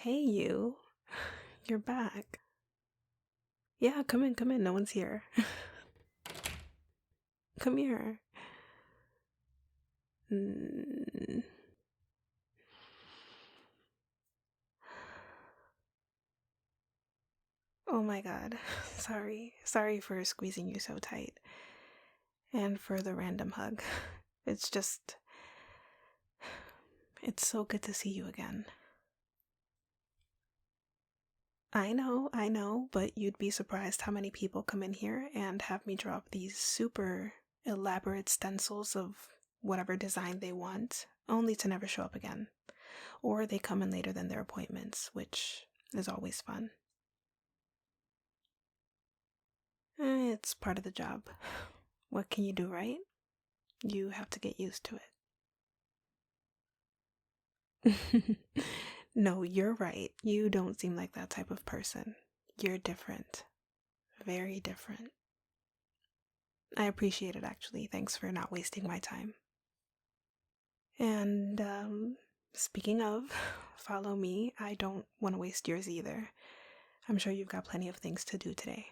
Hey, you. You're back. Yeah, come in, come in. No one's here. Come here. Oh my god. Sorry for squeezing you so tight. And for the random hug. It's so good to see you again. I know, but you'd be surprised how many people come in here and have me drop these super elaborate stencils of whatever design they want, only to never show up again. Or they come in later than their appointments, which is always fun. It's part of the job. What can you do, right? You have to get used to it. No, you're right. You don't seem like that type of person. You're different. Very different. I appreciate it, actually. Thanks for not wasting my time. And, speaking of, follow me. I don't want to waste yours either. I'm sure you've got plenty of things to do today.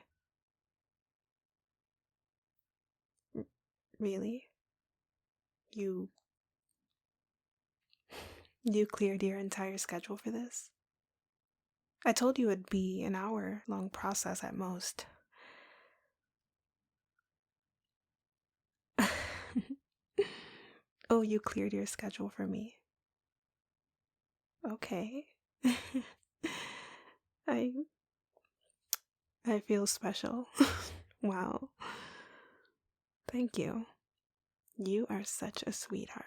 Really? You cleared your entire schedule for this? I told you it'd be an hour-long process at most. Oh, you cleared your schedule for me. Okay. I feel special. Wow. Thank you. You are such a sweetheart.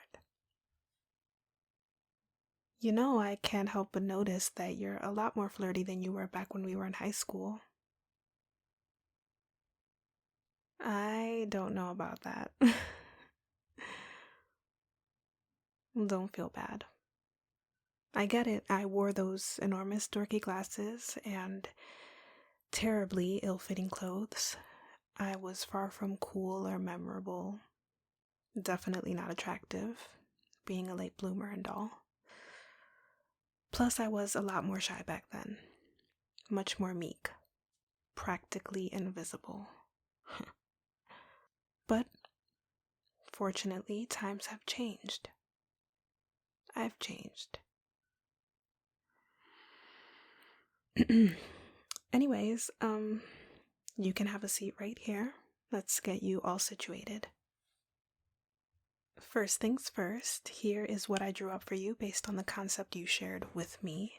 You know, I can't help but notice that you're a lot more flirty than you were back when we were in high school. I don't know about that. Don't feel bad. I get it. I wore those enormous dorky glasses and terribly ill-fitting clothes. I was far from cool or memorable. Definitely not attractive, being a late bloomer and all. Plus, I was a lot more shy back then. Much more meek. Practically invisible. But, fortunately, times have changed. I've changed. Anyways, you can have a seat right here. Let's get you all situated. First things first, here is what I drew up for you based on the concept you shared with me.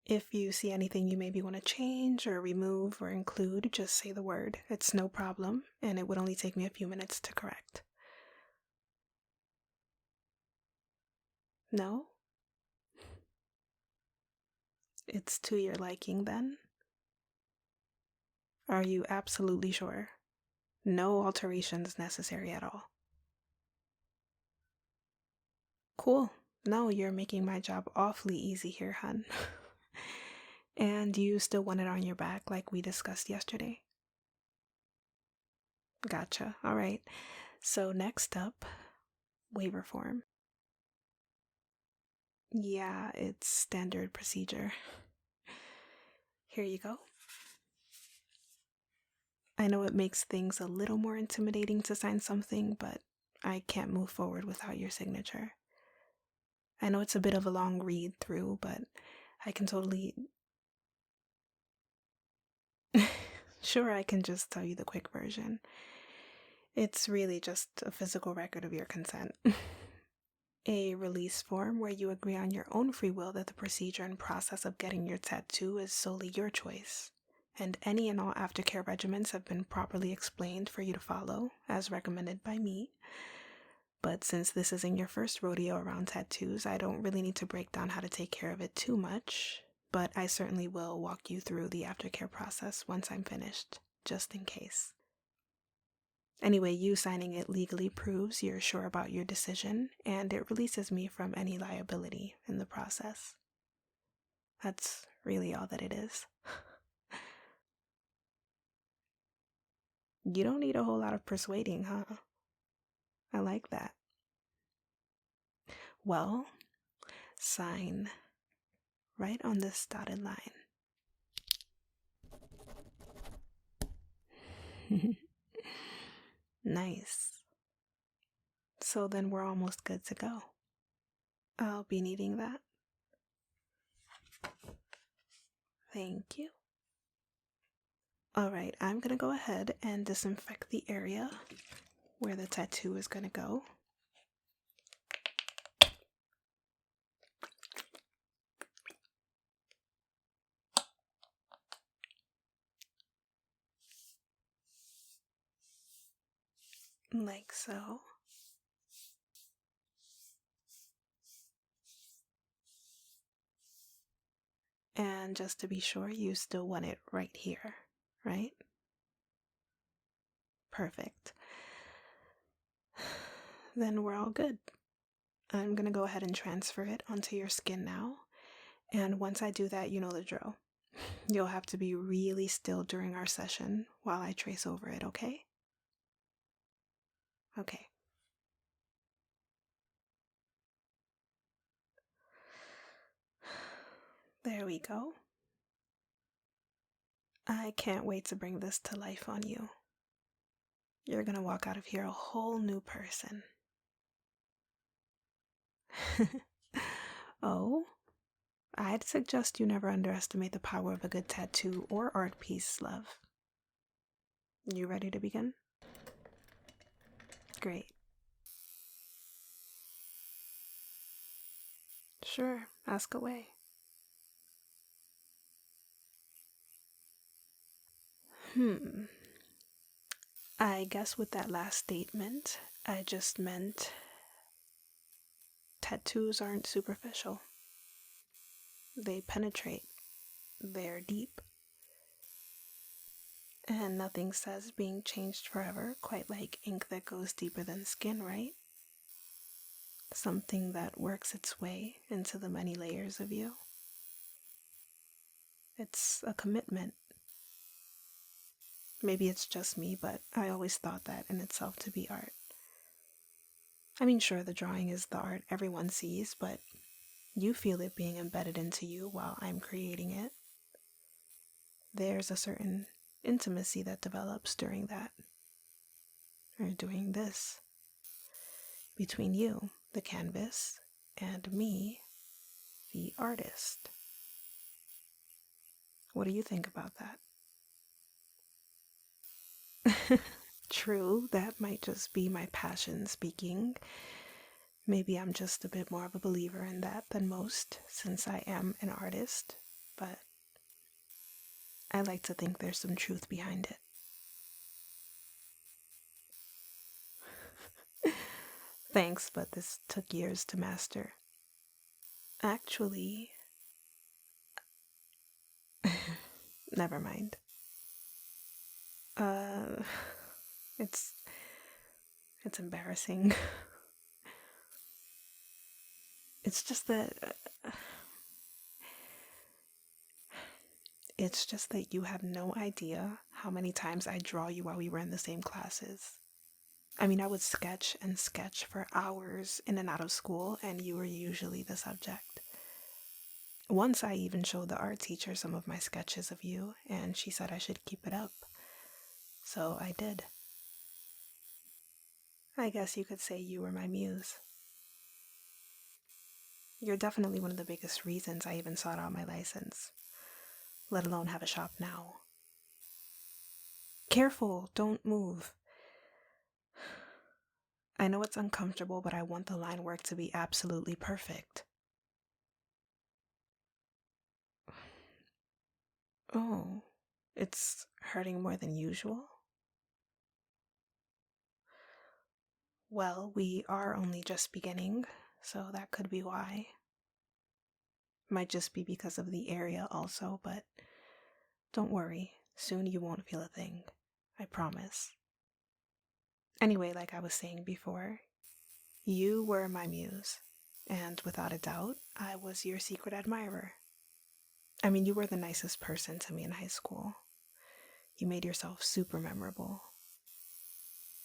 If you see anything you maybe want to change or remove or include, just say the word. It's no problem, and it would only take me a few minutes to correct. No? It's to your liking, then? Are you absolutely sure? No alterations necessary at all. Cool. No, you're making my job awfully easy here, hun. And you still want it on your back like we discussed yesterday? Gotcha. All right. So next up, waiver form. Yeah, it's standard procedure. Here you go. I know it makes things a little more intimidating to sign something, but I can't move forward without your signature. I know it's a bit of a long read through, but I can totally... Sure, I can just tell you the quick version. It's really just a physical record of your consent. A release form where you agree on your own free will that the procedure and process of getting your tattoo is solely your choice, and any and all aftercare regimens have been properly explained for you to follow, as recommended by me. But since this isn't your first rodeo around tattoos, I don't really need to break down how to take care of it too much, but I certainly will walk you through the aftercare process once I'm finished, just in case. Anyway, you signing it legally proves you're sure about your decision, and it releases me from any liability in the process. That's really all that it is. You don't need a whole lot of persuading, huh? I like that. Well, sign right on this dotted line. Nice. So then we're almost good to go. I'll be needing that. Thank you. Alright, I'm gonna go ahead and disinfect the area where the tattoo is gonna go. Like so. And just to be sure, you still want it right here, right? Perfect. Then we're all good. I'm gonna go ahead and transfer it onto your skin now. And once I do that, you know the drill. You'll have to be really still during our session while I trace over it, okay? Okay. There we go. I can't wait to bring this to life on you. You're gonna walk out of here a whole new person. Oh, I'd suggest you never underestimate the power of a good tattoo or art piece, love. You ready to begin? Great. Sure, ask away. I guess with that last statement, I just meant tattoos aren't superficial. They penetrate. They're deep. And nothing says being changed forever quite like ink that goes deeper than skin, right? Something that works its way into the many layers of you. It's a commitment. Maybe it's just me, but I always thought that in itself to be art. I mean, sure, the drawing is the art everyone sees, but you feel it being embedded into you while I'm creating it. There's a certain intimacy that develops during that, or doing this, between you, the canvas, and me, the artist. What do you think about that? True, that might just be my passion speaking. Maybe I'm just a bit more of a believer in that than most, since I am an artist, but I like to think there's some truth behind it. Thanks, but this took years to master. Actually, never mind. It's embarrassing. It's just that you have no idea how many times I draw you while we were in the same classes. I mean, I would sketch and sketch for hours in and out of school, and you were usually the subject. Once I even showed the art teacher some of my sketches of you, and she said I should keep it up. So I did. I guess you could say you were my muse. You're definitely one of the biggest reasons I even sought out my license, let alone have a shop now. Careful, don't move. I know it's uncomfortable, but I want the line work to be absolutely perfect. Oh, it's hurting more than usual? Well, we are only just beginning, so that could be why. Might just be because of the area also, but don't worry, soon you won't feel a thing. I promise. Anyway, like I was saying before, you were my muse, and without a doubt, I was your secret admirer. I mean, you were the nicest person to me in high school. You made yourself super memorable.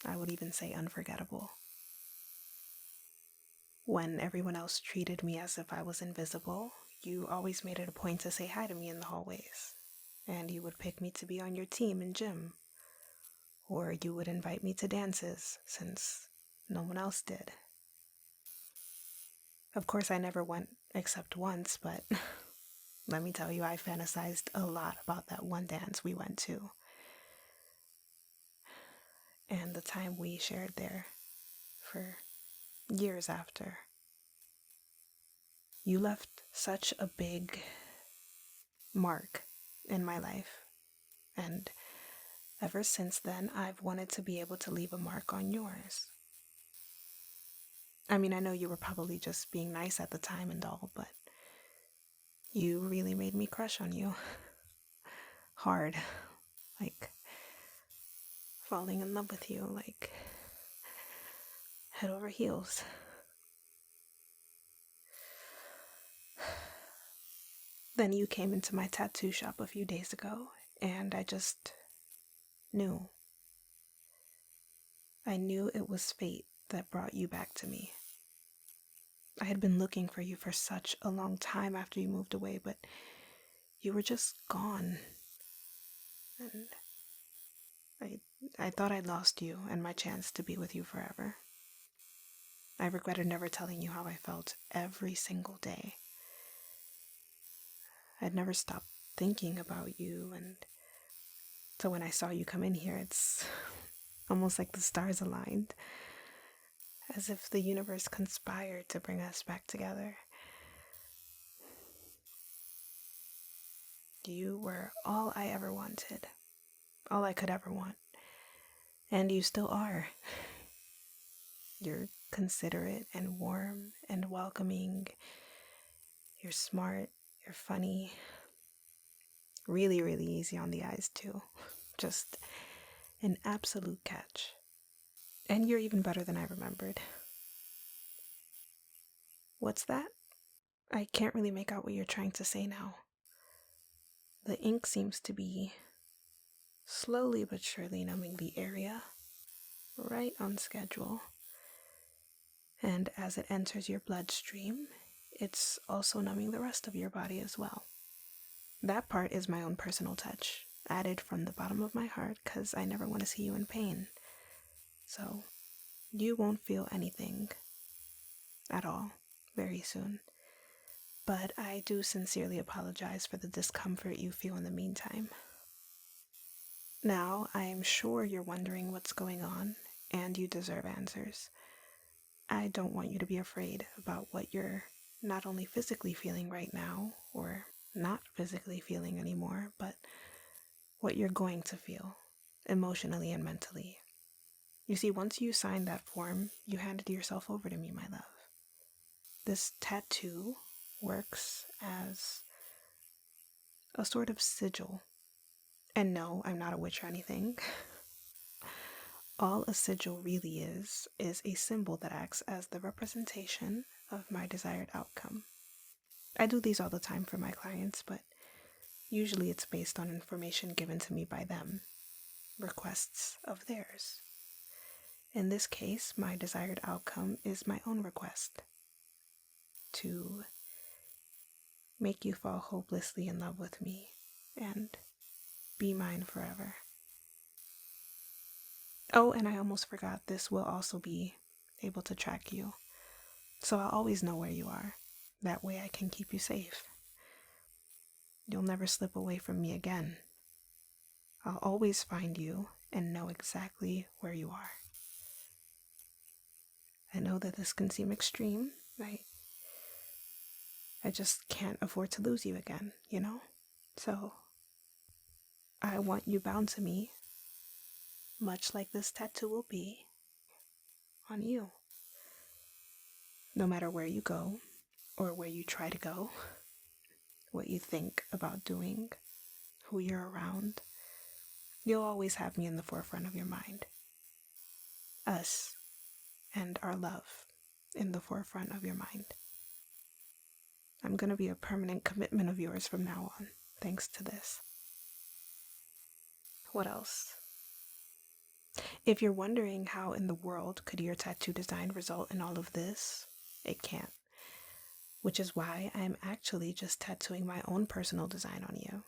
I would even say unforgettable. When everyone else treated me as if I was invisible, you always made it a point to say hi to me in the hallways, and you would pick me to be on your team in gym, or you would invite me to dances since no one else did. Of course, I never went except once, but let me tell you, I fantasized a lot about that one dance we went to and the time we shared there for years after. You left such a big mark in my life, and ever since then, I've wanted to be able to leave a mark on yours. I mean, I know you were probably just being nice at the time and all, but you really made me crush on you. Hard. Like, falling in love with you, like, head over heels. Then you came into my tattoo shop a few days ago, and I just knew. I knew it was fate that brought you back to me. I had been looking for you for such a long time after you moved away, but you were just gone. And I thought I'd lost you and my chance to be with you forever. I regretted never telling you how I felt every single day. I'd never stopped thinking about you, and so when I saw you come in here, it's almost like the stars aligned, as if the universe conspired to bring us back together. You were all I ever wanted, all I could ever want, and you still are. You're considerate and warm and welcoming. You're smart, you're funny, really, really easy on the eyes too. Just an absolute catch. And you're even better than I remembered. What's that? I can't really make out what you're trying to say now. The ink seems to be slowly but surely numbing the area, right on schedule. And as it enters your bloodstream, it's also numbing the rest of your body as well. That part is my own personal touch, added from the bottom of my heart because I never want to see you in pain. So you won't feel anything at all very soon. But I do sincerely apologize for the discomfort you feel in the meantime. Now, I am sure you're wondering what's going on, and you deserve answers. I don't want you to be afraid about what you're not only physically feeling right now, or not physically feeling anymore, but what you're going to feel, emotionally and mentally. You see, once you signed that form, you handed yourself over to me, my love. This tattoo works as a sort of sigil. And no, I'm not a witch or anything. All a sigil really is a symbol that acts as the representation of my desired outcome. I do these all the time for my clients, but usually it's based on information given to me by them, requests of theirs. In this case, my desired outcome is my own request, to make you fall hopelessly in love with me and be mine forever. Oh, and I almost forgot, this will also be able to track you, so I'll always know where you are. That way I can keep you safe. You'll never slip away from me again. I'll always find you and know exactly where you are. I know that this can seem extreme, right? I just can't afford to lose you again, you know? So I want you bound to me, much like this tattoo will be on you. No matter where you go, or where you try to go, what you think about doing, who you're around, you'll always have me in the forefront of your mind. Us and our love in the forefront of your mind. I'm going to be a permanent commitment of yours from now on, thanks to this. What else? If you're wondering how in the world could your tattoo design result in all of this, it can't. Which is why I'm actually just tattooing my own personal design on you.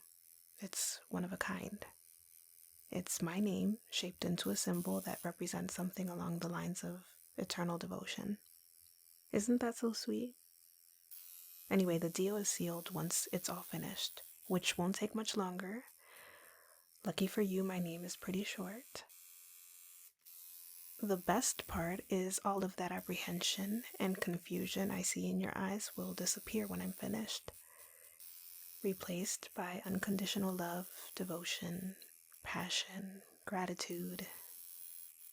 It's one of a kind. It's my name shaped into a symbol that represents something along the lines of eternal devotion. Isn't that so sweet? Anyway, the deal is sealed once it's all finished, which won't take much longer. Lucky for you, my name is pretty short. The best part is all of that apprehension and confusion I see in your eyes will disappear when I'm finished, replaced by unconditional love, devotion, passion, gratitude.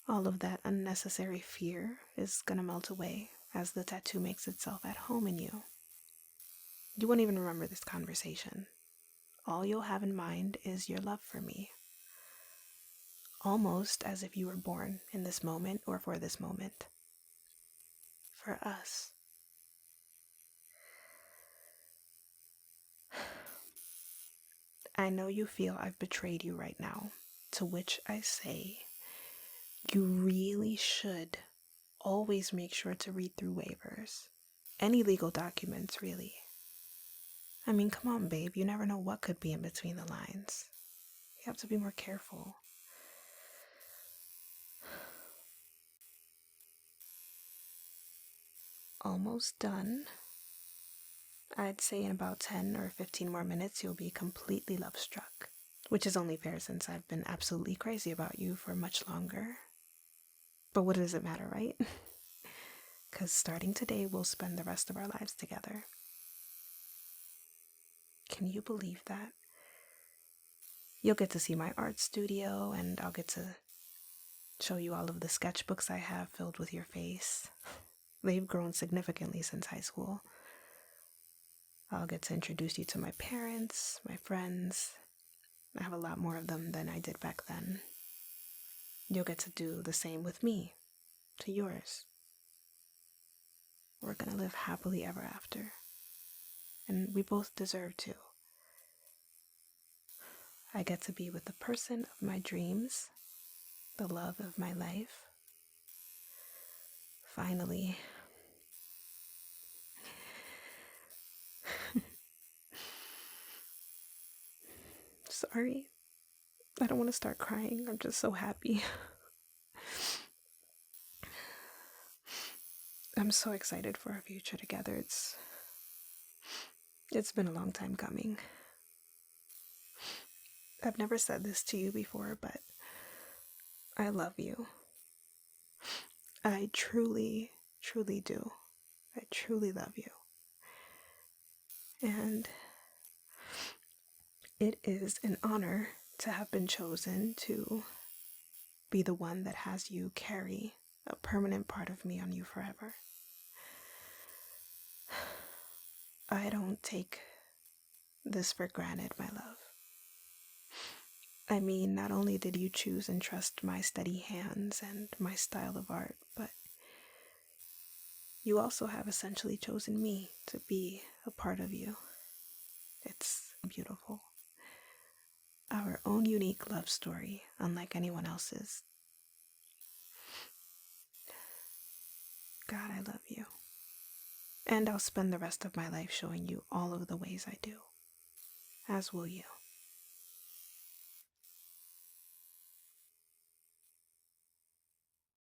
All of that unnecessary fear is gonna melt away as the tattoo makes itself at home in you. You won't even remember this conversation. All you'll have in mind is your love for me. Almost as if you were born in this moment or for this moment. For us. I know you feel I've betrayed you right now, to which I say, you really should always make sure to read through waivers. Any legal documents, really. I mean, come on, babe, you never know what could be in between the lines. You have to be more careful. Almost done. I'd say in about 10 or 15 more minutes you'll be completely love-struck. Which is only fair since I've been absolutely crazy about you for much longer. But what does it matter, right? Because starting today we'll spend the rest of our lives together. Can you believe that? You'll get to see my art studio, and I'll get to show you all of the sketchbooks I have filled with your face. They've grown significantly since high school. I'll get to introduce you to my parents, my friends. I have a lot more of them than I did back then. You'll get to do the same with me, to yours. We're gonna live happily ever after. And we both deserve to. I get to be with the person of my dreams, the love of my life. Finally. Sorry. I don't want to start crying. I'm just so happy. I'm so excited for our future together. It's been a long time coming. I've never said this to you before, but I love you. I truly, truly do. I truly love you. And it is an honor to have been chosen to be the one that has you carry a permanent part of me on you forever. I don't take this for granted, my love. I mean, not only did you choose and trust my steady hands and my style of art, but you also have essentially chosen me to be a part of you. It's beautiful. Our own unique love story, unlike anyone else's. God, I love you. And I'll spend the rest of my life showing you all of the ways I do. As will you.